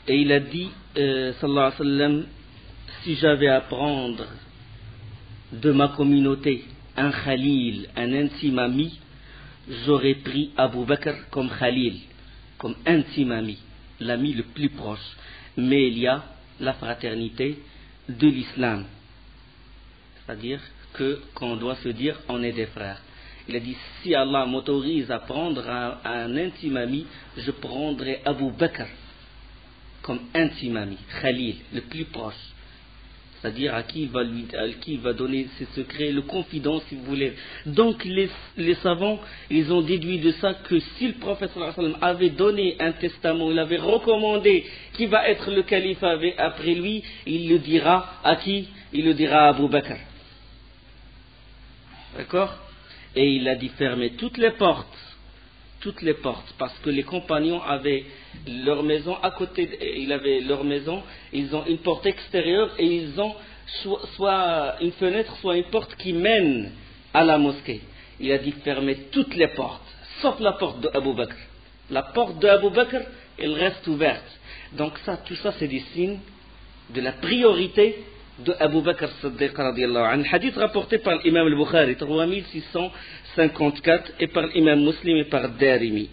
Et il a dit, sallallahu alayhi wa sallam, si j'avais à prendre de ma communauté un Khalil, un intime ami, j'aurais pris Abu Bakr comme Khalil, comme intime ami, l'ami le plus proche. Mais il y a la fraternité de l'islam, c'est-à-dire qu'on doit se dire on est des frères. Il a dit, si Allah m'autorise à prendre un intime ami, je prendrai Abu Bakr comme intime ami, Khalil, le plus proche. C'est-à-dire à qui il va donner ses secrets, le confident si vous voulez. Donc les savants, ils ont déduit de ça que si le prophète sallallahu alayhi wa sallam avait donné un testament, il avait recommandé qui va être le calife après lui, il le dira à qui? Il le dira à Abu Bakr. D'accord? Et il a dit fermer toutes les portes, parce que les compagnons avaient leur maison à côté, ils ont une porte extérieure et ils ont soit une fenêtre, soit une porte qui mène à la mosquée. Il a dit fermer toutes les portes, sauf la porte de Abu Bakr. La porte de Abu Bakr, elle reste ouverte. Donc tout ça c'est des signes de la priorité de Abu Bakr Siddiq radiyallahu anhu. Hadith rapporté par l'imam al-Bukhari 3654 et par l'imam Muslim et par Darimi.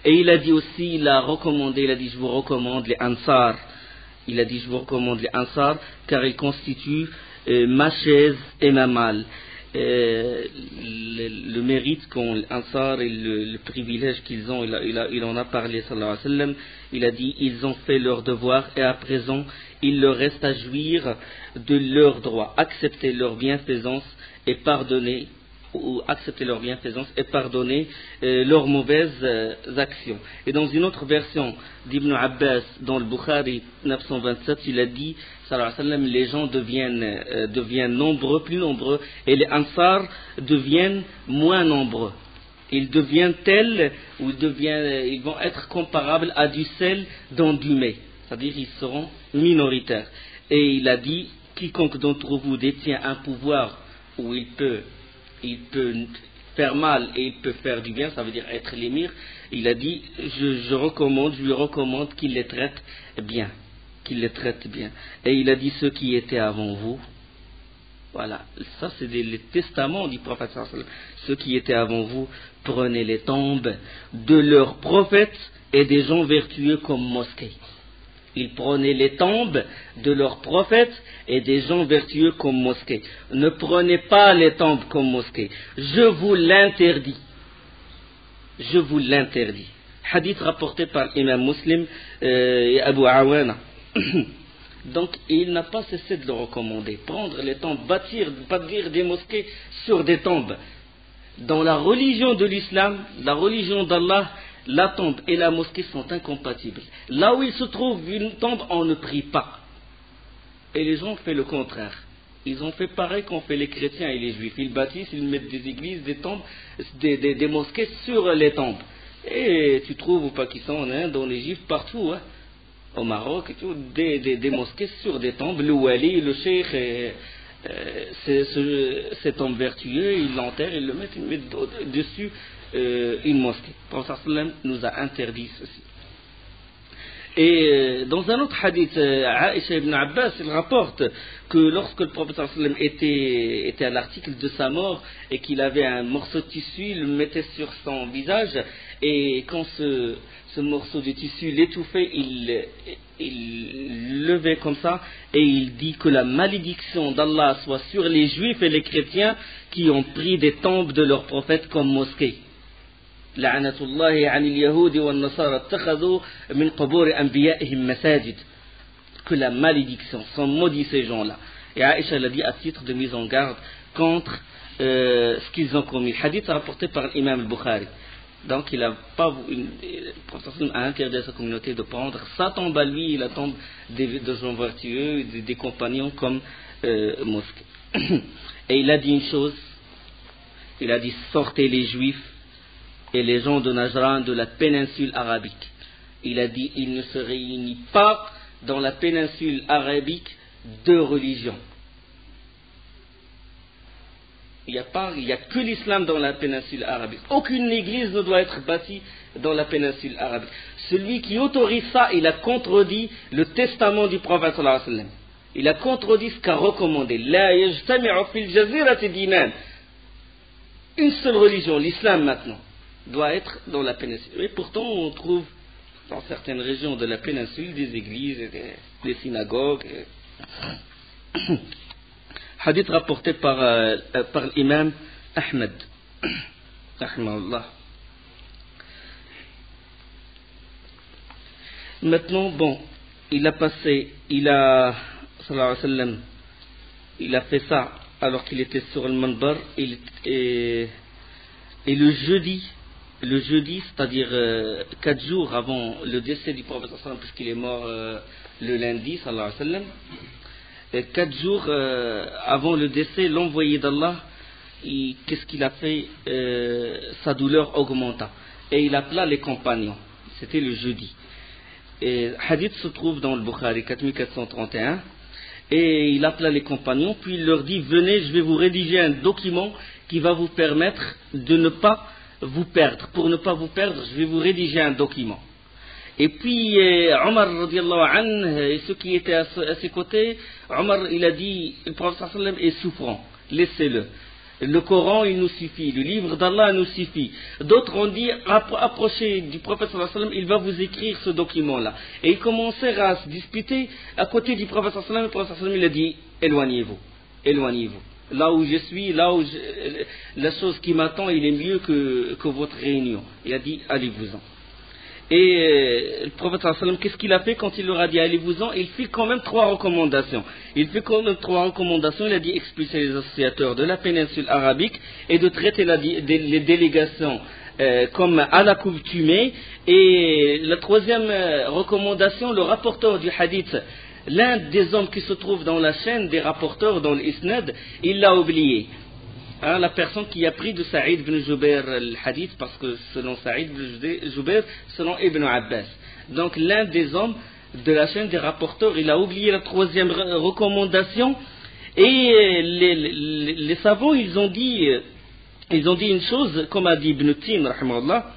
Et il a dit aussi, il a dit je vous recommande les Ansar. Il a dit je vous recommande les Ansar car ils constituent ma chaise et ma malle. Le mérite qu'ont les Ansar et le privilège qu'ils ont, il en a parlé sallallahu alayhi wa sallam. Il a dit ils ont fait leur devoir et à présent il leur reste à jouir de leurs droits, accepter leur bienfaisance et pardonner leurs mauvaises actions. Et dans une autre version d'Ibn Abbas, dans le Bukhari 927, il a dit, sallallahu alayhi wa sallam, les gens deviennent plus nombreux, et les Ansar deviennent moins nombreux. Ils deviennent tels, ils vont être comparables à du sel dans du mets, c'est-à-dire ils seront minoritaires. Et il a dit, quiconque d'entre vous détient un pouvoir où il peut faire mal et il peut faire du bien, ça veut dire être l'émir, il a dit, je lui recommande qu'il les traite bien. Et il a dit, ceux qui étaient avant vous, voilà, ça c'est les testaments du prophète sallallahu alayhi wa sallam. Ceux qui étaient avant vous, prenaient les tombes de leurs prophètes et des gens vertueux comme mosquée. Ils prenaient les tombes de leurs prophètes et des gens vertueux comme mosquée. Ne prenez pas les tombes comme mosquée. Je vous l'interdis. Hadith rapporté par Imam Muslim et Abu Awana. Donc il n'a pas cessé de le recommander. Prendre les tombes, bâtir des mosquées sur des tombes. Dans la religion de l'islam, la religion d'Allah, la tombe et la mosquée sont incompatibles. Là où il se trouve une tombe, on ne prie pas. Et les gens ont fait le contraire. Ils ont fait pareil qu'ont fait les chrétiens et les juifs. Ils bâtissent, ils mettent des églises, des tombes, des mosquées sur les tombes. Et tu trouves au Pakistan, en Inde, en Égypte, partout, au Maroc, et tout, des mosquées sur des tombes. Le wali, le cheikh, cet homme vertueux, ils l'enterrent, ils mettent dessus une mosquée. Le prophète sallam nous a interdit ceci. Et dans un autre hadith, Aïcha ibn Abbas, il rapporte que lorsque le prophète sallam était à l'article de sa mort et qu'il avait un morceau de tissu, il le mettait sur son visage, et quand ce morceau de tissu l'étouffait, il levait comme ça et il dit que la malédiction d'Allah soit sur les juifs et les chrétiens qui ont pris des tombes de leurs prophètes comme mosquées. La'anatullahi 'anil yahudi wan nasara ittakhadhu min qubur anbiya'ihim masajid. Que la malédiction, sont maudits ces gens-là. Et Aïcha l'a dit à titre de mise en garde contre ce qu'ils ont commis. Le hadith rapporté par l'imam al-Bukhari. Donc il a interdit à sa communauté de prendre sa tombe à lui et la tombe des gens vertueux, des compagnons comme mosquée. Et il a dit une chose, il a dit sortez les juifs et les gens de Najran de la péninsule arabique. Il a dit il ne se réunit pas dans la péninsule arabique deux religions. Il n'y a que l'islam dans la péninsule arabique. Aucune église ne doit être bâtie dans la péninsule arabique. Celui qui autorise ça, il a contredit le testament du prophète sallallahu alayhi wa sallam. Il a contredit ce qu'a recommandé. La yajtami'u fil jazirati dinan. Une seule religion, l'islam maintenant, doit être dans la péninsule. Et pourtant, on trouve dans certaines régions de la péninsule des églises, et des synagogues. Hadith rapporté par l'imam Ahmed. Rahimahullah. Maintenant, bon, il a sallallahu alayhi wa sallam, il a fait ça alors qu'il était sur le manbar, et le jeudi, c'est-à-dire 4 jours avant le décès du prophète sallallahu alayhi wa sallam, puisqu'il est mort le lundi, sallallahu alayhi wa sallam, 4 jours avant le décès, l'envoyé d'Allah, qu'est-ce qu'il a fait? Sa douleur augmenta. Et il appela les compagnons. C'était le jeudi. Et hadith se trouve dans le Bukhari, 4431. Et il appela les compagnons, puis il leur dit: venez, je vais vous rédiger un document qui va vous permettre de ne pas vous perdre. Pour ne pas vous perdre, je vais vous rédiger un document. Et puis Omar radiallahu anhu et ceux qui étaient à ses côtés, Omar il a dit: le prophète sallallahu alayhi wa sallam est souffrant, laissez-le. Le Coran il nous suffit, le livre d'Allah nous suffit. D'autres ont dit: approchez du prophète sallallahu alayhi wa sallam, il va vous écrire ce document-là. Et ils commencèrent à se disputer à côté du prophète sallallahu alayhi wa sallam. Le prophète sallallahu alayhi wa sallam il a dit: éloignez-vous, éloignez-vous. Là où je suis, la chose qui m'attend, il est mieux que votre réunion. Il a dit: allez-vous-en. Et le prophète sallallahu alayhi wa sallam, qu'est-ce qu'il a fait quand il leur a dit allez-vous-en? Il fit quand même 3 recommandations. Il a dit: expulser les associateurs de la péninsule arabique et de traiter les délégations comme à l'accoutumée. Et la 3e recommandation, le rapporteur du hadith, l'un des hommes qui se trouve dans la chaîne des rapporteurs dans l'isnad, il l'a oublié. La personne qui a pris de Saïd ibn Jubair le hadith, parce que selon Saïd ibn Jubair, selon Ibn Abbas. Donc l'un des hommes de la chaîne des rapporteurs, il a oublié la 3e recommandation. Et les savants, ils ont dit une chose, comme a dit Ibn Tin, rahimahullah.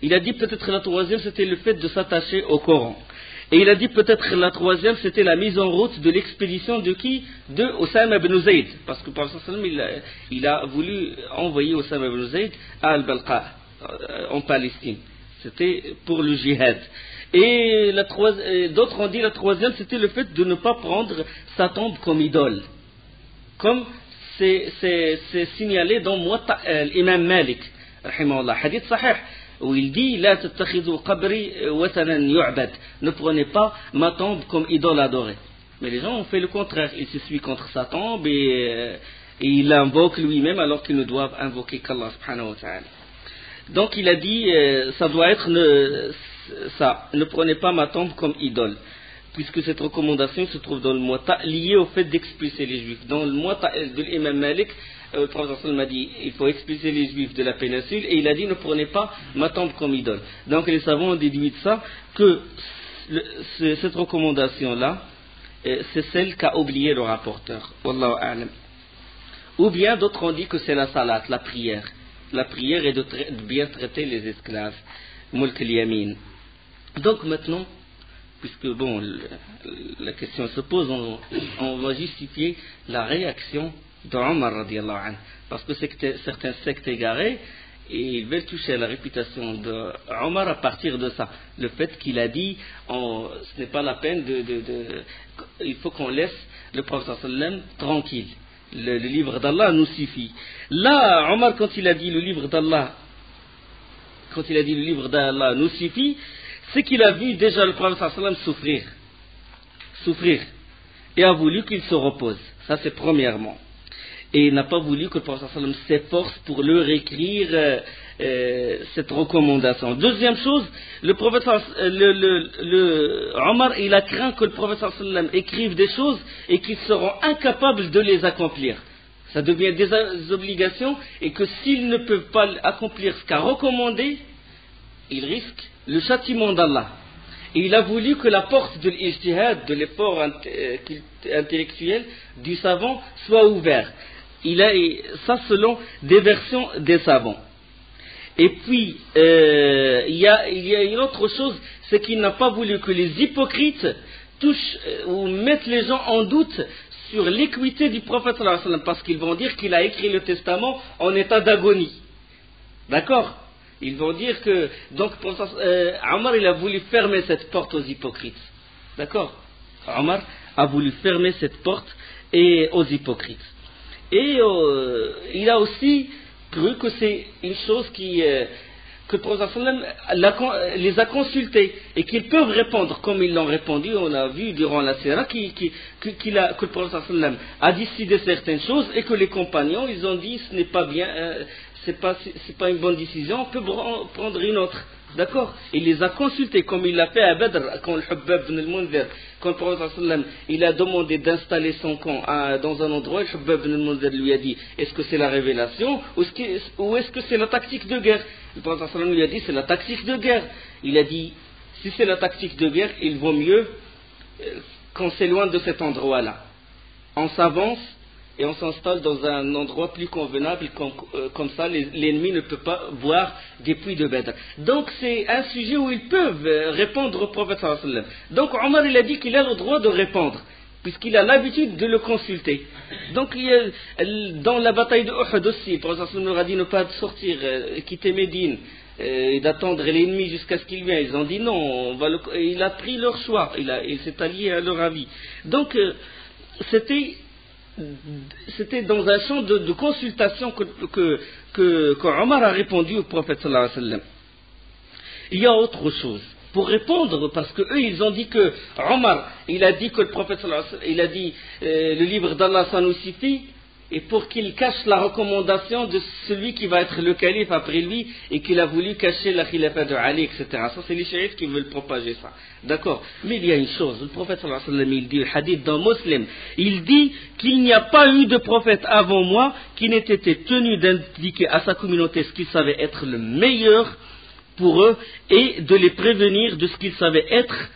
Il a dit peut-être la 3e, c'était le fait de s'attacher au Coran. Et il a dit peut-être la 3e, c'était la mise en route de l'expédition de qui? De Osama ibn Zayd. Parce que le prophète sallallahu alayhi wa sallam, il a voulu envoyer Osama ibn Zayd à Al-Balqa, en Palestine. C'était pour le djihad. Et d'autres ont dit la 3e, c'était le fait de ne pas prendre sa tombe comme idole. Comme c'est signalé dans Muwatta l'imam Malik, rahimahullah, hadith sahih, où il dit: la tattakhidhu qabri watanan yu'bad. Ne prenez pas ma tombe comme idole adorée. Mais les gens ont fait le contraire. Ils se suivent contre sa tombe et il l'invoque lui-même alors qu'ils ne doivent invoquer qu'Allah subhanahu wa ta'ala. Donc il a dit ça doit être ne prenez pas ma tombe comme idole. Puisque cette recommandation se trouve dans le Muwatta, liée au fait d'expulser les Juifs. Dans le Muwatta de l'imam Malik, le prophète sallallahu alayhi wa sallam a dit: il faut expulser les Juifs de la péninsule, et il a dit: ne prenez pas ma tombe comme idole. Donc les savants ont déduit de ça que cette recommandation-là, c'est celle qu'a oublié le rapporteur. Wallahu a'lam. Ou bien d'autres ont dit que c'est la salat, la prière. La prière est de bien traiter les esclaves. Mulk al-yamin. Donc maintenant, puisque bon, la question se pose, on va justifier la réaction d'Omar radiallahu anhu, parce que certains sectes égarés, et ils veulent toucher à la réputation d'Omar à partir de ça. Le fait qu'il a dit, ce n'est pas la peine il faut qu'on laisse le prophète sallallahu alayhi wa sallam tranquille. Le livre d'Allah nous suffit. Là, Omar, quand il a dit le livre d'Allah nous suffit, c'est qu'il a vu déjà le prophète sallallahu alayhi wa sallam souffrir, et a voulu qu'il se repose. Ça, c'est premièrement. Et il n'a pas voulu que le prophète sallallahu alayhi wa sallam s'efforce pour leur écrire cette recommandation. Deuxième chose, le prophète Omar, il a craint que le prophète sallallahu alayhi wa sallam écrive des choses et qu'ils seront incapables de les accomplir. Ça devient des obligations, et que s'ils ne peuvent pas accomplir ce qu'a recommandé, ils risquent le châtiment d'Allah. Et il a voulu que la porte de l'ijtihad, de l'effort intellectuel du savant, soit ouverte. ça selon des versions des savants. Et puis, il y a une autre chose, c'est qu'il n'a pas voulu que les hypocrites touchent ou mettent les gens en doute sur l'équité du prophète sallallahu alayhi wa sallam, parce qu'ils vont dire qu'il a écrit le testament en état d'agonie. D'accord? Ils vont dire que, donc, Omar, il a voulu fermer cette porte aux hypocrites. D'accord? Omar a voulu fermer cette porte aux hypocrites. Et il a aussi cru que c'est une chose que le prophète les a consultés et qu'ils peuvent répondre comme ils l'ont répondu. On a vu durant la Sira que le prophète a décidé certaines choses et que les compagnons ils ont dit ce n'est pas bien, c'est pas une bonne décision, on peut prendre une autre. D'accord? Il les a consultés comme il l'a fait à Badr quand le Hubbab ibn al-Munzir, quand le prophète il a demandé d'installer son camp dans un endroit, le Hubbab ibn al-Munzir lui a dit est-ce que c'est la révélation ou est-ce que c'est la tactique de guerre? Le prophète lui a dit c'est la tactique de guerre. Il a dit si c'est la tactique de guerre, il vaut mieux qu'on s'éloigne de cet endroit-là. On s'avance et on s'installe dans un endroit plus convenable, comme ça l'ennemi ne peut pas voir des puits de Badr. Donc c'est un sujet où ils peuvent répondre au prophète sallallahu alayhi wa sallam. Donc Omar il a dit qu'il a le droit de répondre, puisqu'il a l'habitude de le consulter. Donc dans la bataille de Uhud aussi, le prophète sallallahu alayhi wa sallam leur a dit ne pas sortir, quitter Médine, et d'attendre l'ennemi jusqu'à ce qu'il vienne. Ils ont dit non, il a pris leur choix, il s'est allié à leur avis. Donc c'était dans un champ de consultation que Omar a répondu au prophète sallallahu alayhi wa sallam. Il y a autre chose. Pour répondre, parce que eux ils ont dit que Omar, il a dit que le prophète sallallahu alayhi wa sallam, il a dit le livre d'Allah ça nous suffit, et pour qu'il cache la recommandation de celui qui va être le calife après lui, et qu'il a voulu cacher la khilafa de Ali, etc. Ça c'est les chiites qui veulent propager ça. D'accord? Mais il y a une chose, le prophète sallallahu alayhi wa sallam, il dit, le hadith dans Muslim, il dit qu'il n'y a pas eu de prophète avant moi qui n'ait été tenu d'indiquer à sa communauté ce qu'il savait être le meilleur pour eux, et de les prévenir de ce qu'ils savaient être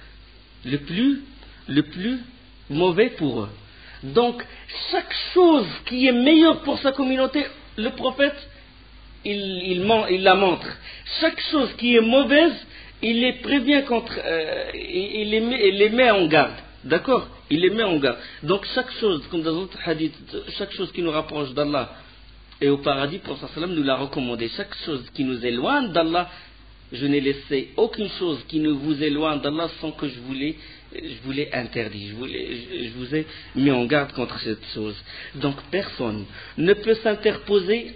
le plus mauvais pour eux. Donc, chaque chose qui est meilleure pour sa communauté, le prophète, il la montre. Chaque chose qui est mauvaise, il les prévient contre, il les met en garde. D'accord? Il les met en garde. Donc, chaque chose, comme dans d'autres hadiths, chaque chose qui nous rapproche d'Allah et au paradis, le prophète nous l'a recommandé. Chaque chose qui nous éloigne d'Allah, je n'ai laissé aucune chose qui ne vous éloigne d'Allah sans que je vous l'ai interdit, je vous ai mis en garde contre cette chose. Donc personne ne peut s'interposer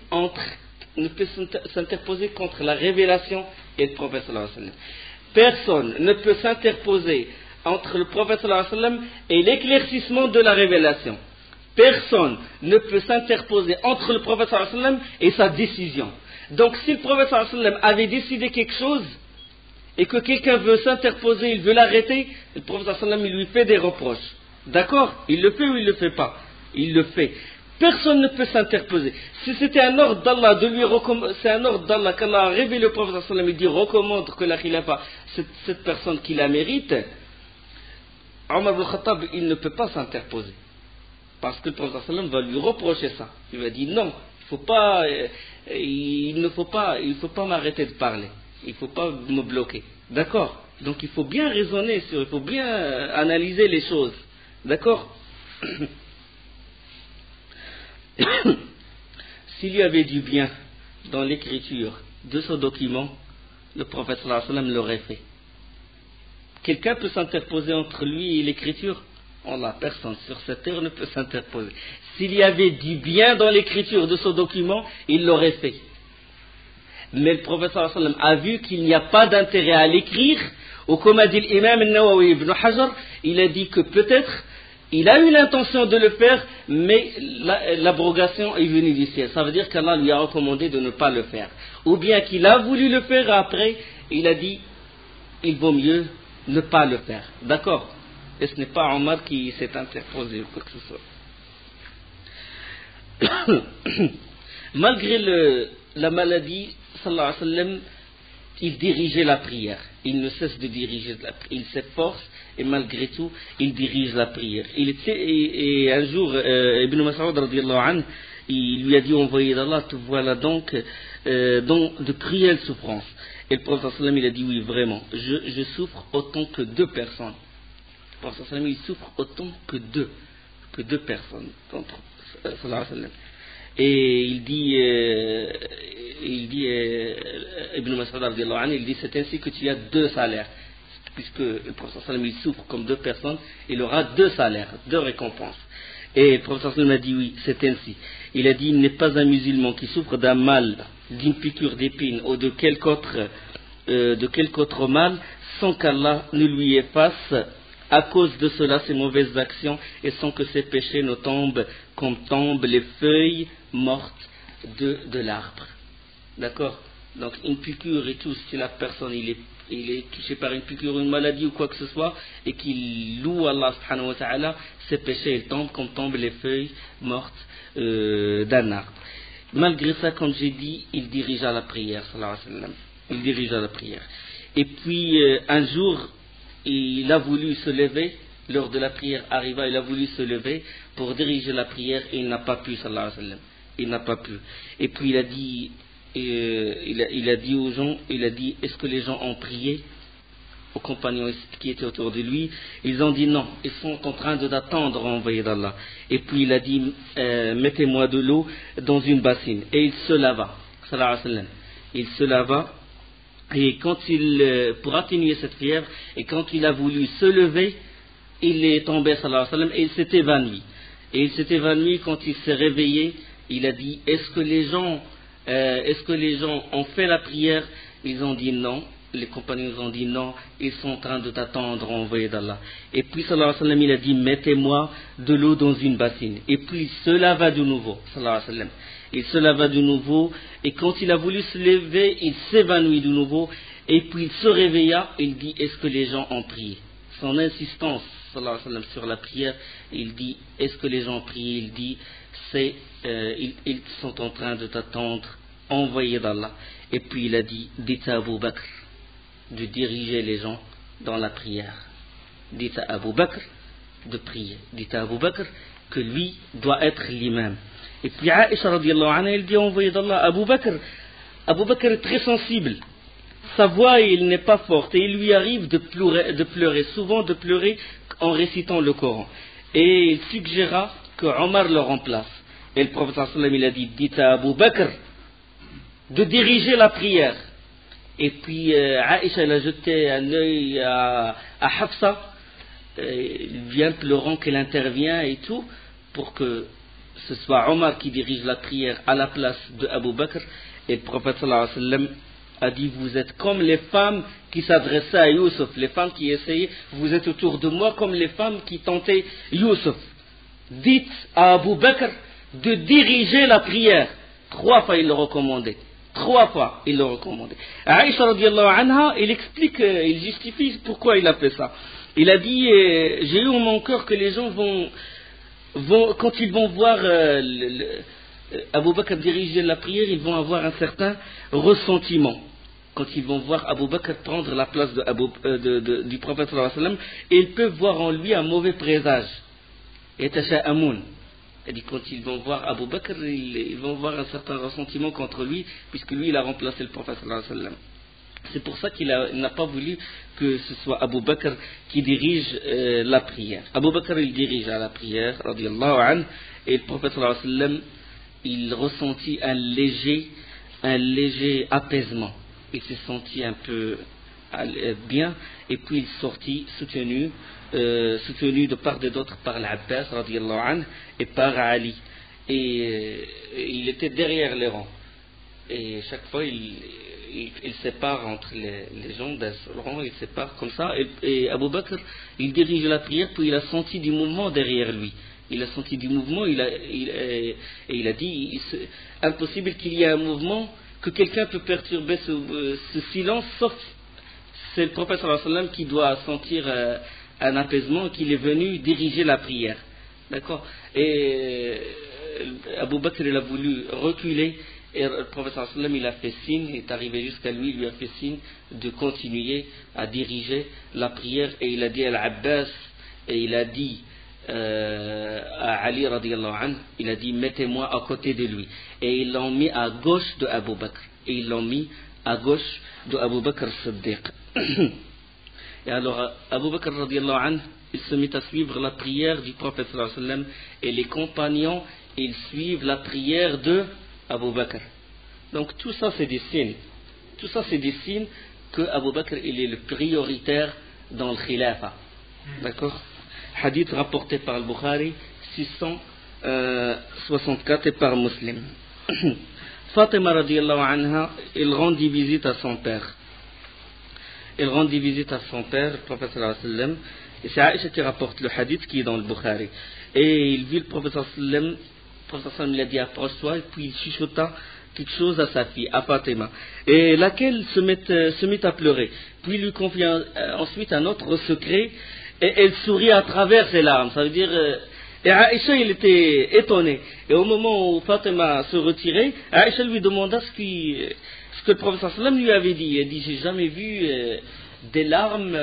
contre la révélation et le prophète sallallahu alayhi wa sallam. Personne ne peut s'interposer entre le prophète sallallahu alayhi wa sallam et l'éclaircissement de la révélation. Personne ne peut s'interposer entre le prophète sallallahu alayhi wa sallam et sa décision. Donc si le prophète sallallahu alayhi wa sallam avait décidé quelque chose et que quelqu'un veut s'interposer, il veut l'arrêter, le prophète sallallahu alayhi wa sallam il lui fait des reproches. D'accord? Il le fait ou il ne le fait pas? Il le fait. Personne ne peut s'interposer. Si c'était un ordre d'Allah c'est un ordre d'Allah qu'Allah a révélé au prophète sallallahu alayhi wa sallam, il dit recommande que la khilafa, cette personne qui la mérite, Omar ibn Khattab il ne peut pas s'interposer. Parce que le prophète sallallahu alayhi wa sallam va lui reprocher ça. Il va dire non, il ne faut pas m'arrêter de parler. Il ne faut pas me bloquer. D'accord? Donc il faut bien raisonner il faut bien analyser les choses. D'accord? S'il y avait du bien dans l'écriture de ce document, le prophète sallallahu alayhi wa sallam l'aurait fait. Quelqu'un peut s'interposer entre lui et l'écriture? Allah, personne sur cette terre ne peut s'interposer. S'il y avait du bien dans l'écriture de ce document, il l'aurait fait. Mais le prophète sallallahu alayhi wa sallam a vu qu'il n'y a pas d'intérêt à l'écrire, ou comme a dit l'imam al-Nawawi ibn Hajar, il a dit que peut-être il a eu l'intention de le faire, mais l'abrogation est venue du ciel. Ça veut dire qu'Allah lui a recommandé de ne pas le faire. Ou bien qu'il a voulu le faire après, il a dit il vaut mieux ne pas le faire. D'accord? Et ce n'est pas Omar qui s'est interposé ou quoi que ce soit. Malgré la maladie, sallallahu alayhi wa sallam, il dirigeait la prière. Il ne cesse de diriger la prière. Il s'efforce et malgré tout, il dirige la prière. Et un jour, Ibn Mas'ud radiyallahu anhu, il lui a dit, envoyé d'Allah, te voilà donc dans de cruelles souffrances. Et le prophète sallam, il a dit, oui, vraiment, je souffre autant que deux personnes. Le prophète sallam, il souffre autant que deux personnes. Et il dit Ibn Mas'ud radiyallahu anhu, il dit, c'est ainsi que tu as deux salaires. Puisque le prophète sallam, il souffre comme deux personnes, il aura deux salaires, deux récompenses. Et le prophète sallam a dit, oui, c'est ainsi. Il a dit, il n'est pas un musulman qui souffre d'un mal, d'une piqûre d'épine ou de quelque autre mal, sans qu'Allah ne lui efface à cause de cela ses mauvaises actions et sans que ses péchés ne tombent comme tombent les feuilles mortes de l'arbre. D'accord? Donc une piqûre et tout, si la personne il est touché par une piqûre, une maladie ou quoi que ce soit, et qu'il loue Allah subhanahu wa ta'ala, ses péchés ils tombent comme tombent les feuilles mortes d'un arbre. Malgré ça, comme j'ai dit, il dirigea la prière, sallallahu alayhi wa sallam. Il dirigea la prière. Et puis un jour, il a voulu se lever, lors de la prière arriva, il a voulu se lever pour diriger la prière et il n'a pas pu, sallallahu alayhi wa sallam. Il n'a pas pu. Et puis il a dit, il a dit aux gens, il a dit, est-ce que les gens ont prié? Aux compagnons qui étaient autour de lui, ils ont dit non, ils sont en train d'attendre envoyé d'Allah. Et puis il a dit, mettez-moi de l'eau dans une bassine. Et il se lava, sallallahu alayhi wa sallam. Il se lava. Et quand pour atténuer cette fièvre, et quand il a voulu se lever, il est tombé, sallallahu alayhi wa sallam, et il s'est évanoui. Et il s'est évanoui. Quand il s'est réveillé, il a dit, est-ce que les gens ont fait la prière? Ils ont dit non. Les compagnons ont dit non, ils sont en train de t'attendre, envoyé d'Allah. Et puis, sallallahu alayhi wa sallam, il a dit, mettez-moi de l'eau dans une bassine. Et puis, il se lava de nouveau, sallallahu alayhi wa sallam. Il se lava de nouveau, et quand il a voulu se lever, il s'évanouit de nouveau, et puis il se réveilla, il dit, est-ce que les gens ont prié? Son insistance, sallallahu alayhi wa sallam, sur la prière, il dit, est-ce que les gens ont prié? Il dit, ils sont en train de t'attendre, envoyé d'Allah. Et puis il a dit, dites à Abu Bakr de diriger les gens dans la prière. Dites à Abu Bakr de prier. Dites à Abu Bakr que lui doit être l'imam. Et puis Aïcha radiyallahu anha, elle dit, envoyé d'Allah, Abu Bakr est très sensible. Sa voix, il n'est pas forte et il lui arrive de pleurer, souvent de pleurer en récitant le Coran. Et il suggéra que Omar le remplace. Et le prophète sallallahu alayhi wa sallam, il a dit, dites à Abu Bakr de diriger la prière. Et puis Aïcha, elle a jeté un œil à Hafsa, il vient pleurant qu'elle intervient et tout, pour que ce soit Omar qui dirige la prière à la place de Abu Bakr. Et le prophète sallallahu alayhi wa sallam a dit, vous êtes comme les femmes qui s'adressaient à Youssef, les femmes qui essayaient, vous êtes autour de moi comme les femmes qui tentaient Youssef. Dites à Abu Bakr de diriger la prière. 3 fois il le recommandait. 3 fois il le recommandait. Aïcha radiyallahu anha, il explique, il justifie pourquoi il a fait ça. Il a dit, j'ai eu en mon cœur que les gens vont quand ils vont voir Abu Bakr diriger la prière, ils vont avoir un certain ressentiment. Quand ils vont voir Abu Bakr prendre la place du prophète sallallahu alayhi wa sallam, et ils peuvent voir en lui un mauvais présage. Et tasha'amoun. Et quand ils vont voir Abu Bakr, ils vont voir un certain ressentiment contre lui, puisque lui il a remplacé le prophète sallallahu alayhi wa sallam. C'est pour ça qu'il n'a pas voulu que ce soit Abu Bakr qui dirige la prière. Abu Bakr il dirige à la prière, radiyallahu anhu, et le prophète sallallahu alayhi wa sallam, il ressentit un léger apaisement. Il s'est senti un peu bien, et puis il sortit soutenu de part et d'autre par l'Abbas, radiyallahu anhu, et par Ali. Et il était derrière les rangs. Et chaque fois, il sépare entre les gens d'un seul rang, il sépare comme ça. Et Abu Bakr, il dirige la prière, puis il a senti du mouvement derrière lui. Il a senti du mouvement, et il a dit, impossible qu'il y ait un mouvement, que quelqu'un peut perturber ce silence, sauf c'est le prophète sallallahu alayhi wa sallam qui doit sentir un apaisement, qu'il est venu diriger la prière. D'accord? Et Abu Bakr, il a voulu reculer, et le prophète sallallahu alayhi wa sallam, il a fait signe, il est arrivé jusqu'à lui, il lui a fait signe de continuer à diriger la prière, et il a dit à l'Abbas, et il a dit à Ali radiallahu anhu, il a dit mettez-moi à côté de lui. Et ils l'ont mis à gauche de Abu Bakr. Et ils l'ont mis à gauche de Abu Bakr Siddiq. Et alors Abu Bakr radiallahu anhu, il se mit à suivre la prière du prophète sallallahu alayhi wa sallam, et les compagnons, ils suivent la prière de Abu Bakr. Donc tout ça c'est des signes. Tout ça c'est des signes que Abu Bakr il est le prioritaire dans le khilafa. D'accord? Hadith rapporté par le Bukhari 664 et par Muslim. Fatima radiallahu anha, il rendit visite à son père. Il rendit visite à son père, le prophète sallallahu alayhi wa sallam. Et c'est Aïcha qui rapporte le hadith qui est dans le Bukhari. Et il vit le prophète sallallahu alayhi wa sallam. Le prophète sallallahu alayhi wa sallam lui a dit approche-toi, et puis il chuchota quelque chose à sa fille, à Fatima, et laquelle se mit à pleurer. Puis il lui confia ensuite un autre secret, et elle sourit à travers ses larmes. Ça veut dire, et Aïcha il était étonné. Et au moment où Fatima se retirait, Aïcha lui demanda ce que le prophète sallallahu alayhi wa sallam lui avait dit. Elle dit j'ai jamais vu des larmes,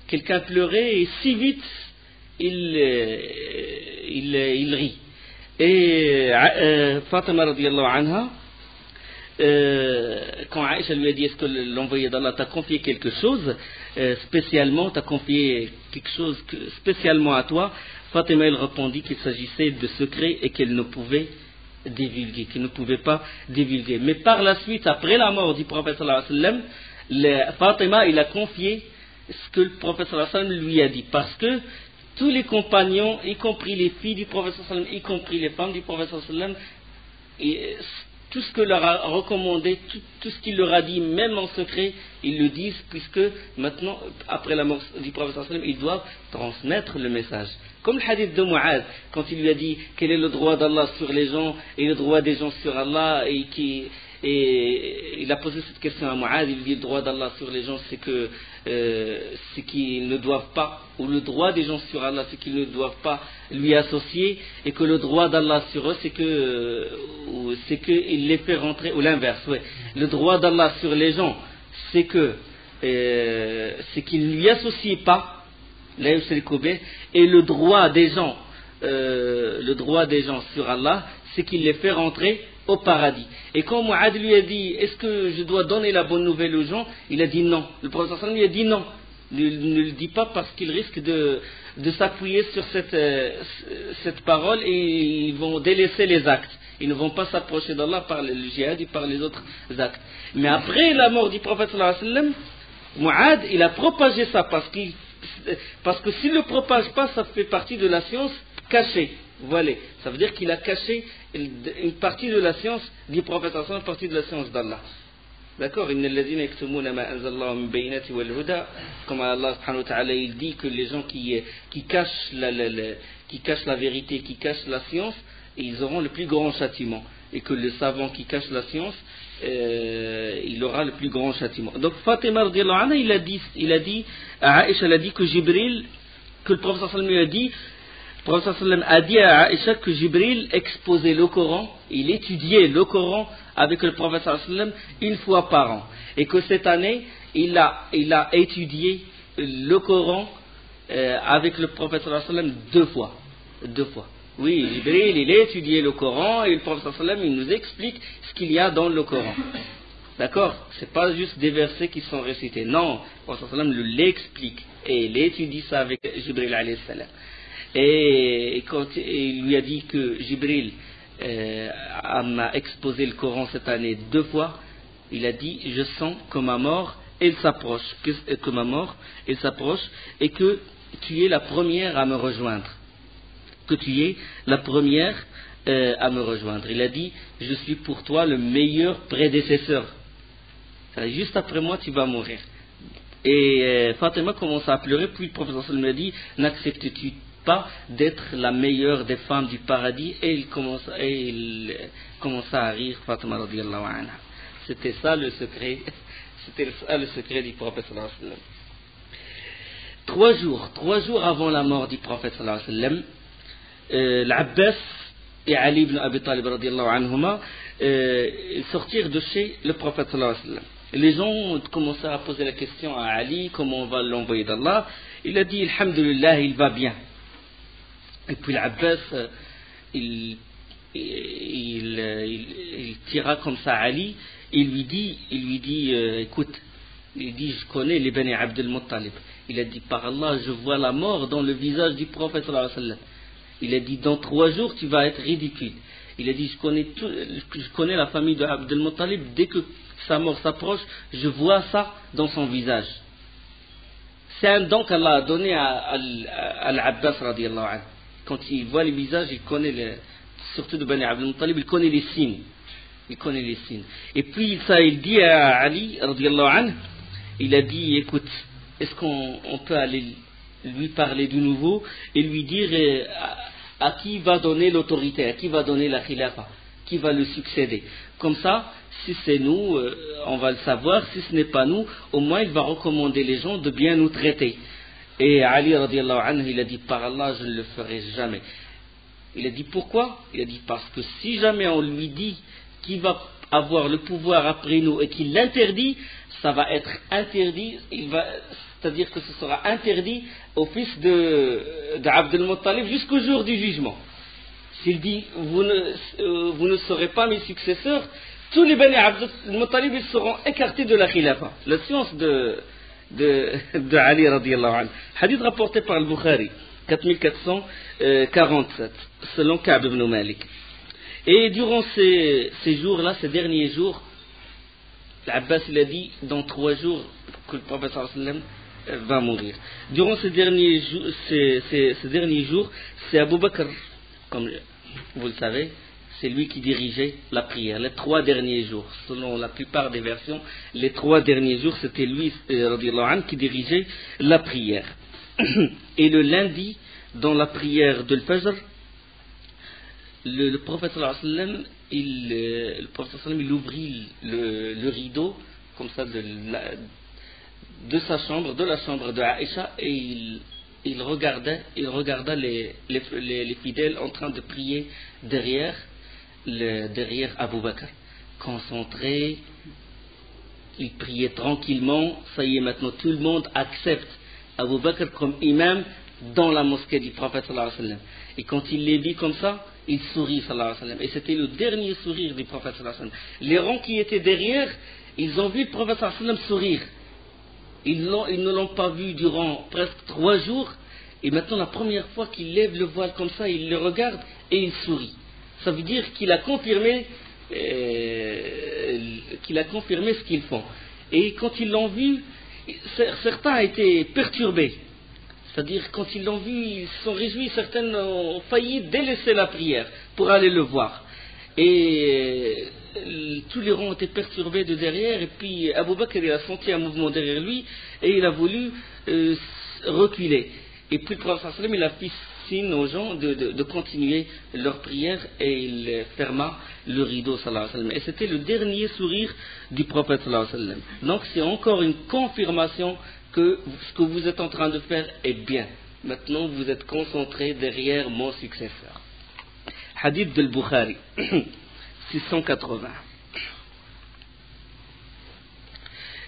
quelqu'un pleurer et si vite il rit. Et Fatima radiallahu anha, quand Aïcha lui a dit est-ce que l'envoyé d'Allah t'a confié quelque chose spécialement, t'a confié quelque chose spécialement à toi, Fatima elle répondit qu'il s'agissait de secrets et qu'elle ne pouvait divulguer, qu'elle ne pouvait pas divulguer. Mais par la suite, après la mort du prophète sallallahu alayhi wa sallam, Fatima il a confié ce que le prophète sallallahu alayhi wa sallam lui a dit, parce que tous les compagnons, y compris les filles du prophète sallallahu alayhi wa sallam, y compris les femmes du prophète sallallahu alayhi wa sallam, tout ce que leur a recommandé, tout ce qu'il leur a dit, même en secret, ils le disent, puisque maintenant, après la mort du prophète sallallahu alayhi wa sallam, ils doivent transmettre le message. Comme le hadith de Mu'adh, quand il lui a dit quel est le droit d'Allah sur les gens et le droit des gens sur Allah, et il a posé cette question à Mu'adh, il dit le droit d'Allah sur les gens c'est qu'ils ne doivent pas, ou le droit des gens sur Allah c'est qu'ils ne doivent pas lui associer, et que le droit d'Allah sur eux c'est qu'il les fait rentrer, ou l'inverse, ouais. Le droit d'Allah sur les gens c'est qu'ils ne lui associent pas, et le droit des gens sur Allah c'est qu'il les fait rentrer au paradis. Et quand Mu'adh lui a dit est-ce que je dois donner la bonne nouvelle aux gens, il a dit non. Le prophète sallallahu alayhi wa sallam lui a dit non, ne le dis pas parce qu'il risque de s'appuyer sur cette parole et ils vont délaisser les actes, ils ne vont pas s'approcher d'Allah par le djihad et par les autres actes. Mais après la mort du prophète sallallahu alayhi wa sallam, Mu'adh il a propagé ça parce que s'il ne le propage pas, ça fait partie de la science cachée. Voilà, ça veut dire qu'il a caché une partie de la science du prophète, une partie de la science d'Allah. D'accord? Comme Allah subhanahu wa ta'ala il dit que les gens qui cachent la vérité, qui cachent la science, ils auront le plus grand châtiment. Et que le savant qui cache la science, il aura le plus grand châtiment. Donc Fatima radiallahu anha, il a dit Aïcha a dit que Jibril, que le prophète sallallahu alayhi wa sallam lui a dit, le prophète sallallahu alayhi wa sallam a dit à Aïcha que Jibril exposait le Coran, il étudiait le Coran avec le prophète sallallahu alayhi wa sallam une fois par an, et que cette année il a étudié le Coran avec le prophète sallallahu alayhi wa sallam deux fois. Oui, Jibril il a étudié le Coran et le prophète sallallahu alayhi wa sallam il nous explique ce qu'il y a dans le Coran. D'accord? C'est pas juste des versets qui sont récités. Non, le prophète sallallahu alayhi wa sallam l'explique et il étudie ça avec Jibril alayhi salam. Et quand il lui a dit que Jibril m'a exposé le Coran cette année 2 fois, il a dit je sens que ma mort elle s'approche, et que tu es la première à me rejoindre. Il a dit je suis pour toi le meilleur prédécesseur. Juste après moi tu vas mourir. Et Fatima commence à pleurer, puis le prophète sallallahu alayhi wa sallam lui a dit n'acceptes-tu pas d'être la meilleure des femmes du paradis? Et il commença à rire, Fatima radiallahu anha. C'était ça le secret du prophète sallallahu alayhi wa sallam. 3 jours avant la mort du prophète sallallahu alayhi wa sallam, l'Abbas et Ali ibn Abi Talib radiallahu anhuma sortirent de chez le prophète sallallahu alayhi wa sallam. Les gens commençaient à poser la question à Ali, comment va l'envoyer d'Allah? Il a dit alhamdulillah, il va bien. Et puis l'Abbas, il tira comme ça Ali, il lui dit, écoute, il dit, je connais les Bani Abdel Muttalib. Il a dit, par Allah, je vois la mort dans le visage du prophète sallallahu alayhi wa sallam. Il a dit, dans 3 jours, tu vas être ridicule. Il a dit, je connais la famille de Abdel Muttalib, dès que sa mort s'approche, je vois ça dans son visage. C'est un don qu'Allah a donné à l'Abbas radiyallahu anhu. Quand il voit les visages, il connaît, surtout de Bani Abdel Muttalib, il connaît les signes. Et puis il dit à Ali radiyallahu anhu, il a dit, écoute, est-ce qu'on peut aller lui parler de nouveau et lui dire à qui va donner l'autorité, à qui va donner la khilafa, qui va le succéder. Comme ça, si c'est nous, on va le savoir, si ce n'est pas nous, au moins il va recommander les gens de bien nous traiter. Et Ali radiyallahu anhu, il a dit, par Allah, je ne le ferai jamais. Il a dit, pourquoi? Il a dit, parce que si jamais on lui dit qu'il va avoir le pouvoir après nous et qu'il l'interdit, ça va être interdit, c'est-à-dire que ce sera interdit au fils d'Abdel Muttalib jusqu'au jour du jugement. S'il dit, vous ne serez pas mes successeurs, tous les Bani Abdel Muttalib ils seront écartés de la khilafa. La science de Ali radiyallahu anhu. Hadith rapporté par le Bukhari, 4447, selon Ka'b ibn Malik. Et durant ces jours-là, ces derniers jours, l'Abbas il a dit dans 3 jours que le prophète sallallahu alayhi wa sallam va mourir. Durant ces derniers jours, c'est Abu Bakr, comme vous le savez, c'est lui qui dirigeait la prière. Les 3 derniers jours, selon la plupart des versions, les 3 derniers jours, c'était lui radiyallahu anhu, qui dirigeait la prière. Et le lundi, dans la prière de l'Fajr, le prophète sallallahu alayhi wa sallam, il ouvrit le rideau comme ça de sa chambre, de la chambre de Aïcha, et il regarda les fidèles en train de prier derrière Abu Bakr, concentré. Il priait tranquillement. Ça y est, maintenant tout le monde accepte Abu Bakr comme imam dans la mosquée du prophète sallallahu alayhi wa sallam. Et quand il les vit comme ça, il sourit sallallahu alayhi wa sallam. Et c'était le dernier sourire du prophète sallallahu alayhi wa sallam. Les rangs qui étaient derrière, ils ont vu le prophète sallallahu alayhi wa sallam sourire. Ils ne l'ont pas vu durant presque 3 jours. Et maintenant, la première fois qu'il lève le voile comme ça, il le regarde et il sourit. Ça veut dire qu'il a confirmé ce qu'ils font. Et quand ils l'ont vu, certains étaient perturbés. C'est-à-dire, quand ils l'ont vu, ils se sont réjouis, certains ont failli délaisser la prière pour aller le voir. Et tous les rangs étaient perturbés de derrière, et puis Abu Bakr il a senti un mouvement derrière lui, et il a voulu reculer. Et puis le prophète sallallahu alayhi wa sallam, il a fait signe aux gens de continuer leur prière, et il ferma le rideau sallallahu alayhi wa sallam. Et c'était le dernier sourire du prophète sallallahu alayhi wa sallam. Donc c'est encore une confirmation que ce que vous êtes en train de faire est bien. Maintenant, vous êtes concentré derrière mon successeur. Hadith de Bukhari, 680.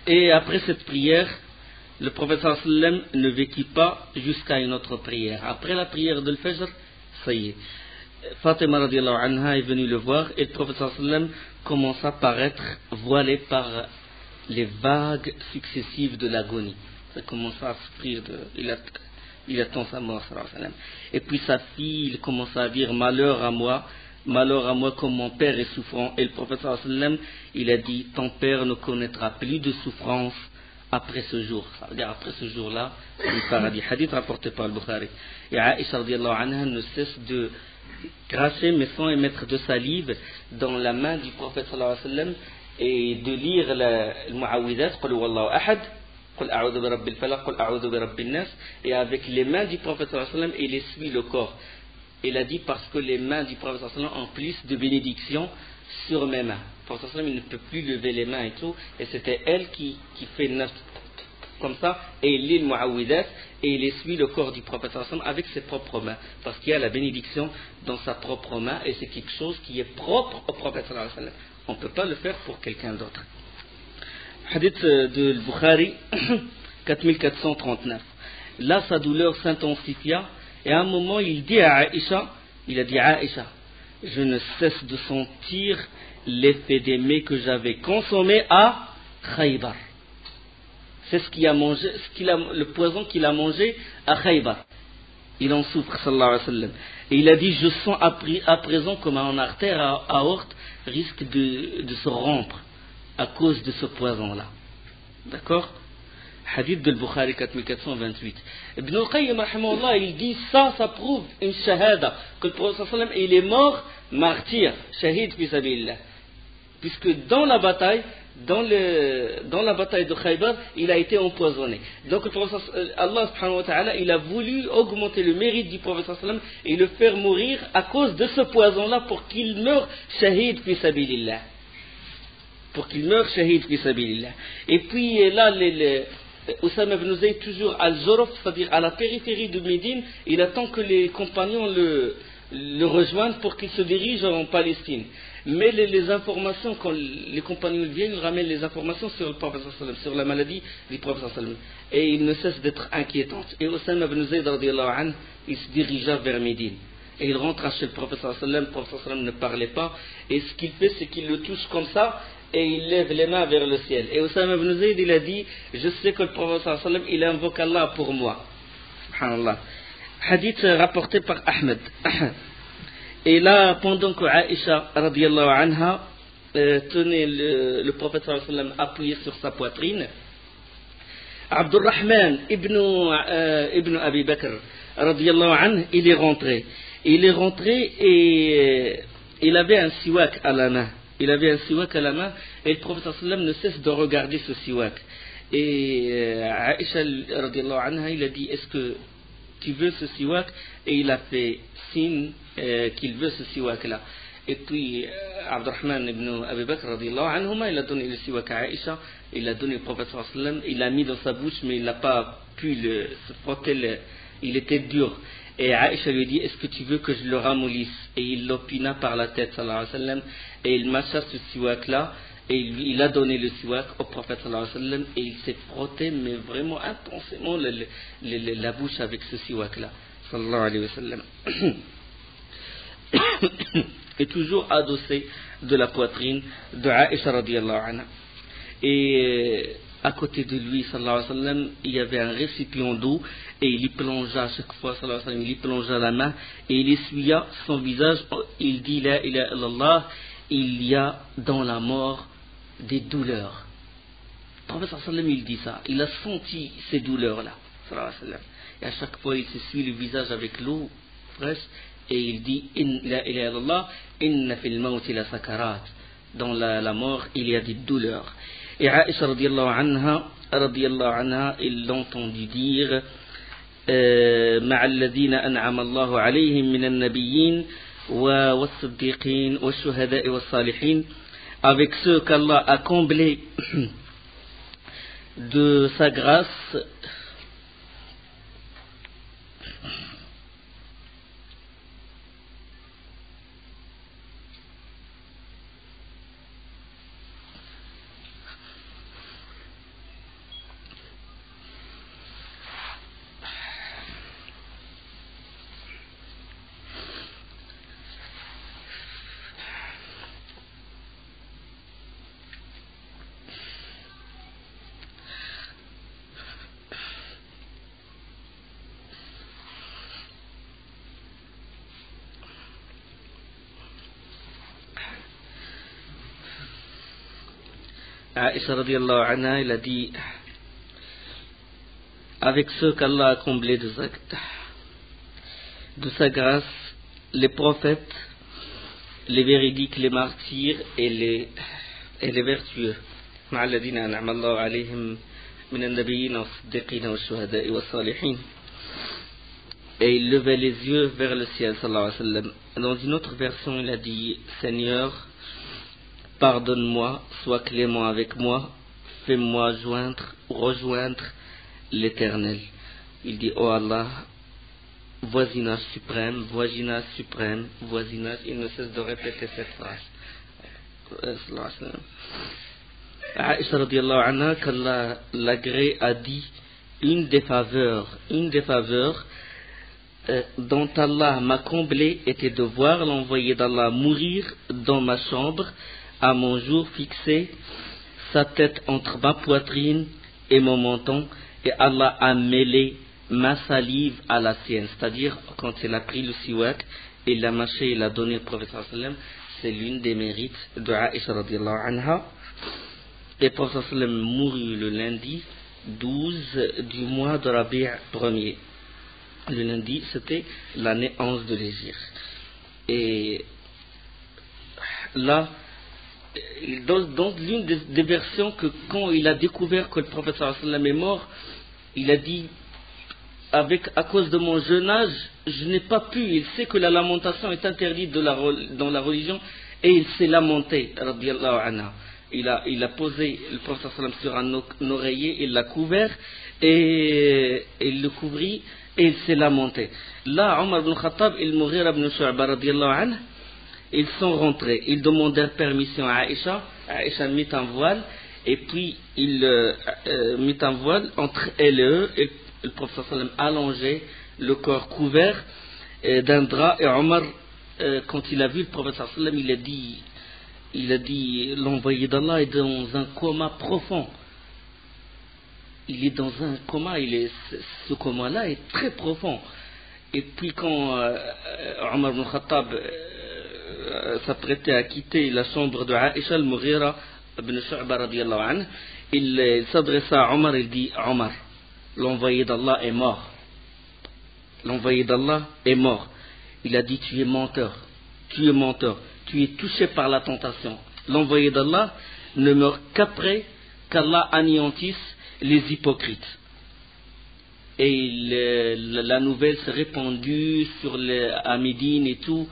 Et après cette prière, le prophète sallallahu alayhi wa sallam ne vécut pas jusqu'à une autre prière. Après la prière de l'Fajr, ça y est. Fatima radiyallahu anha est venue le voir, et le prophète sallallahu alayhi wa sallam commença par être voilé par les vagues successives de l'agonie. Ça commença à souffrir il attend sa mort, sallallahu alayhi wa sallam. Et puis sa fille, il commença à dire, malheur à moi comme mon père est souffrant. Et le prophète sallallahu alayhi wa sallam, il a dit, ton père ne connaîtra plus de souffrance après ce jour. Ça veut dire après ce jour-là, le paradis. Hadith rapporté par le Bukhari. Et Aïcha radiyallahu anha ne cesse de cracher, mais sans émettre de salive, dans la main du prophète sallallahu alayhi wa sallam, et de lire le mu'awwidat, qul huwallahu ahad, qul a'udhu bi rabbil falaq, qul a'udhu bi rabbin nas, et avec les mains du prophète sallallahu alayhi wa sallam, il essuie le corps. Il a dit, parce que les mains du prophète sallallahu alayhi wa sallam ont plus de bénédictions sur mes mains. Le prophète sallallahu alayhi wa sallam, il ne peut plus lever les mains et tout, et c'était elle qui fait comme ça, et il lit le mu'awwidat, et il essuie le corps du prophète sallallahu alayhi wa sallam avec ses propres mains, parce qu'il y a la bénédiction dans sa propre main, et c'est quelque chose qui est propre au prophète sallallahu alayhi wa sallam. On ne peut pas le faire pour quelqu'un d'autre. Hadith de Bukhari, 4439. Là, sa douleur s'intensifia, Et à un moment, il dit à Aïcha, il a dit à Aïcha, je ne cesse de sentir l'effet des mets que j'avais consommés à Khaybar. C'est ce qu'il a mangé, le poison qu'il a mangé à Khaybar. Il en souffre, sallallahu alayhi wa sallam. Et il a dit, je sens à présent que mon artère aorte risque de se rompre à cause de ce poison-là. D'accord? Hadith de Bukhari 4428. Ibn al-Qayyim, rahimahullah, il dit ça prouve une shahada, que le prophète sallallahu alayhi wa sallam, il est mort martyr, shahid fi sabilillah. Puisque dans la bataille de Khaybar, il a été empoisonné. Donc Allah subhanahu wa ta'ala, il a voulu augmenter le mérite du prophète sallallahu alayhi wa sallam et le faire mourir à cause de ce poison-là pour qu'il meure shahid fi sabilillah. Pour qu'il meure shahid fi sabilillah. Et puis là, Oussama ibn Zayd, toujours à Al-Jorf, c'est-à-dire à la périphérie de Médine, il attend que les compagnons le rejoignent pour qu'il se dirige en Palestine. Mais les informations, quand les compagnons viennent, ils ramènent les informations sur le prophète sallallahu alayhi wa sallam, sur la maladie du prophète sallallahu alayhi wa sallam. Et ils ne cessent d'être inquiétantes. Et Oussama ibn Zayd, radiyallahu anhu, il se dirigea vers Médine. Et il rentra chez le prophète sallallahu alayhi wa sallam. Le prophète sallallahu alayhi wa sallam ne parlait pas. Et ce qu'il fait, c'est qu'il le touche comme ça. Et il lève les mains vers le ciel. Et Oussama ibn Zayd, il a dit, je sais que le prophète sallallahu alayhi wa sallam, il invoque Allah pour moi. Subhanallah. Hadith rapporté par Ahmed. Et là, pendant que Aïcha, radiyallahu anha, tenait le prophète sallallahu alayhi wa sallam appuyé sur sa poitrine, Abdurrahman ibn Abi Bakr, radiyallahu anhu, il est rentré. Il est rentré et il avait un siwak à la main. Il avait un siwak à la main et le prophète sallallahu alayhi wa sallam ne cesse de regarder ce siwak. Et Aïcha, radiyallahu anha, il a dit, est-ce que tu veux ce siwak? Et il a fait signe qu'il veut ce siwak-là. Et puis, Abdurrahman ibn Abi Bakr, radiyallahu anhuma, il a donné le siwak à Aïcha, il a donné au prophète sallallahu alayhi wa sallam, il l'a mis dans sa bouche, mais il n'a pas pu se frotter, il était dur. Et Aïcha lui dit, est-ce que tu veux que je le ramollisse? Et il l'opina par la tête, sallallahu alayhi wa sallam, et il mâcha ce siwak-là, et il a donné le siwak au prophète sallallahu alayhi wa sallam, et il s'est frotté, mais vraiment intensément, la bouche avec ce siwak-là, sallallahu alayhi wa sallam. Et toujours adossé de la poitrine de Aïcha radiyallahu anha. Et à côté de lui, sallallahu alayhi wa sallam, il y avait un récipient d'eau et il y plongea chaque fois, sallallahu alayhi wa sallam, il y plongea la main et il essuya son visage. Il dit la ilaha illallah, il y a dans la mort des douleurs. Le prophète sallallahu alayhi wa sallam, il dit ça, il a senti ces douleurs-là, sallallahu alayhi wa sallam. Et à chaque fois, il s'essuie le visage avec l'eau fraîche. Et il dit, la ilaha illallah, inna fil mawti la sakarat. Dans la mort, il y a des douleurs. Et Aïcha radiyallahu anha, il l'a entendu dire, مع الذين أنعم الله عليهم من النبيين والصديقين والشهداء والصالحين, avec ceux qu'Allah a comblés de sa grâce. Aïcha radiyallahu anha, il a dit, avec ceux qu'Allah a comblés de sa grâce, les prophètes, les véridiques, les martyrs et les vertueux. مع الذين أنعم الله عليهم من النبيين والصديقين والشهداء والصالحين. Et il levait les yeux vers le ciel, sallallahu alayhi wa sallam. Dans une autre version, il a dit, Seigneur, pardonne-moi, sois clément avec moi, fais-moi rejoindre l'Éternel. Il dit, oh Allah, voisinage suprême, il ne cesse de répéter cette phrase. Aïcha radiyallahu anha, qu'Allah l'agrée, a dit, une des faveurs dont Allah m'a comblé était de voir l'envoyé d'Allah mourir dans ma chambre à mon jour fixé, sa tête entre ma poitrine et mon menton, et Allah a mêlé ma salive à la sienne. C'est-à-dire, quand il a pris le siwak, il l'a mâché, il l'a donné au prophète sallallahu alayhi wa sallam. C'est l'une des mérites de Aïcha radiallahu anha. Et le prophète sallallahu alayhi wa sallam mourut le lundi 12 du mois de Rabi' premier. Le lundi, c'était l'année 11 de l'Hégire. Et là, dans l'une des versions, que quand il a découvert que le prophète sallallahu alayhi wa sallam est mort, il a dit, à cause de mon jeune âge, je n'ai pas pu. Il sait que la lamentation est interdite dans la religion, et il s'est lamenté, radiallahu anha. Il a posé le prophète sallallahu alayhi wa sallam sur un oreiller, il l'a couvert, et il le couvrit, et il s'est lamenté. Là, Omar ibn Khattab et Mughira ibn Shu'ba radiallahu anhu, ils sont rentrés, ils demandèrent permission à Aïcha. Aïcha mit un voile, et puis il mit un voile entre elle et eux, et le prophète sallam allongé, le corps couvert d'un drap. Et Omar, quand il a vu le prophète sallam, il a dit l'envoyé d'Allah est dans un coma profond. Il est dans un coma, ce coma-là est très profond. Et puis quand Omar ibn Khattab s'apprêtait à quitter la chambre de Aïcha, al-Mughira ibn Shu'ba radiyallahu anhu, il s'adressa à Omar, il dit, Omar, l'envoyé d'Allah est mort. L'envoyé d'Allah est mort. Il a dit, tu es menteur, tu es menteur, tu es touché par la tentation. L'envoyé d'Allah ne meurt qu'après qu'Allah anéantisse les hypocrites. Et la nouvelle s'est répandue à Médine et tout.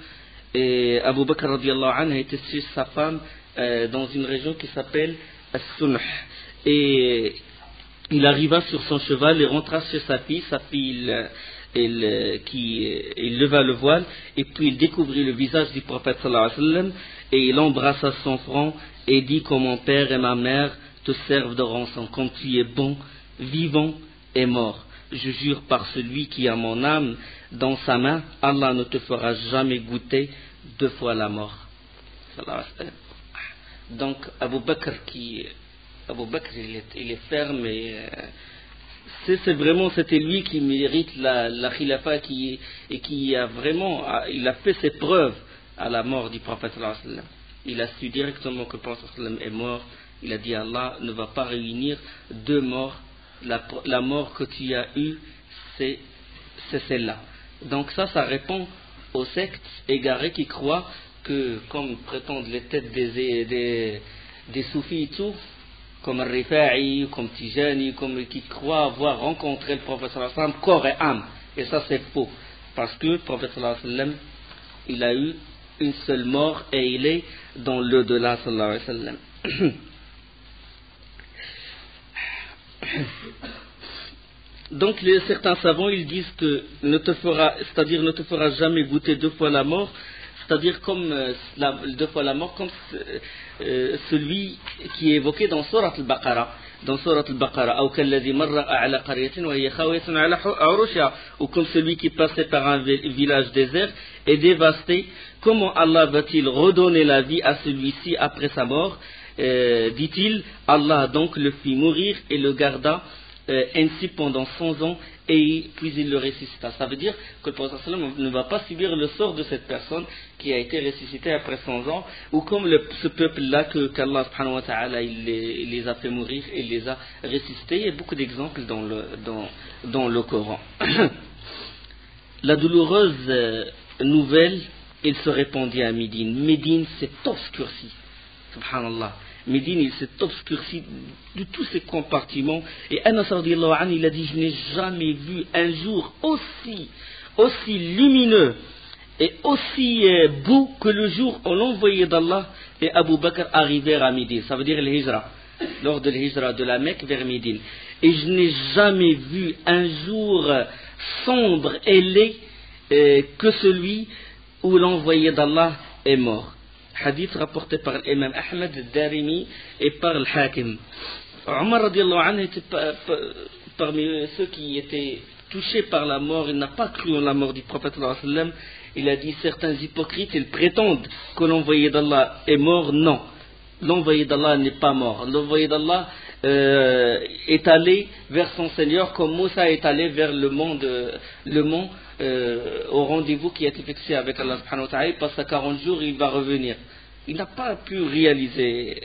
Et Abu Bakr radiallahu anhu était chez sa femme dans une région qui s'appelle As-Sunh. Et il arriva sur son cheval et rentra chez sa fille. Sa fille, il leva le voile, et puis il découvrit le visage du prophète sallallahu alayhi wa sallam, et il embrassa son front et dit que mon père et ma mère te servent de rançon, comme tu es bon, vivant et mort. Je jure par celui qui a mon âme dans sa main, Allah ne te fera jamais goûter deux fois la mort. Donc Abu Bakr, il est ferme, et c'était lui qui mérite la khilafa, et qui a vraiment, il a fait ses preuves à la mort du prophète sallallahu alayhi wa sallam. Il a su directement que le prophète sallallahu alayhi wa sallam est mort. Il a dit, Allah ne va pas réunir deux morts. La mort que tu as eue, c'est celle-là. Donc ça répond aux sectes égarées qui croient que, comme prétendent les têtes des soufis et tout, comme Rifa'i, comme Tijani, qui croient avoir rencontré le prophète sallallahu alayhi wa sallam corps et âme. Et ça c'est faux. Parce que le prophète sallallahu alayhi wa sallam, il a eu une seule mort, et il est dans l'au-delà sallallahu alayhi wa sallam. Donc certains savants, ils disent que ne te fera jamais goûter deux fois la mort, c'est-à-dire comme deux fois la mort, comme celui qui est évoqué dans Surat al-Baqarah. Dans Surat al-Baqarah, ou comme celui qui passait par un village désert et dévasté. Comment Allah va-t-il redonner la vie à celui-ci après sa mort? Dit-il, Allah donc le fit mourir et le garda ainsi pendant 100 ans, et puis il le ressuscita. Ça veut dire que le prophète ne va pas subir le sort de cette personne qui a été ressuscitée après 100 ans, ou comme ce peuple-là qu'Allah subhanahu wa ta'ala il les a fait mourir et les a ressuscités. Il y a beaucoup d'exemples dans le Coran. La douloureuse nouvelle, il se répandit à Médine. Médine s'est obscurcie. Subhanallah. Médine, il s'est obscurci de tous ses compartiments. Et Anas radiyallahu anhu, il a dit, je n'ai jamais vu un jour aussi lumineux et aussi beau que le jour où l'envoyé d'Allah et Abu Bakr arrivèrent à Médine. Ça veut dire l'hijra, lors de l'hijra de la Mecque vers Médine. Et je n'ai jamais vu un jour sombre et laid que celui où l'envoyé d'Allah est mort. Hadith rapporté par l'imam Ahmed al-Darimi et par le Hakim. Omar radiallahu anhu était parmi ceux qui étaient touché par la mort, il n'a pas cru en la mort du prophète sallallahu alayhi wa sallam. Il a dit certains hypocrites, ils prétendent que l'envoyé d'Allah est mort. Non, l'envoyé d'Allah n'est pas mort. L'envoyé d'Allah est allé vers son Seigneur comme Moussa est allé vers le mont au rendez-vous qui a été fixé avec Allah subhanahu wa ta'ala. Il passe à 40 jours, il va revenir. Il n'a pas pu réaliser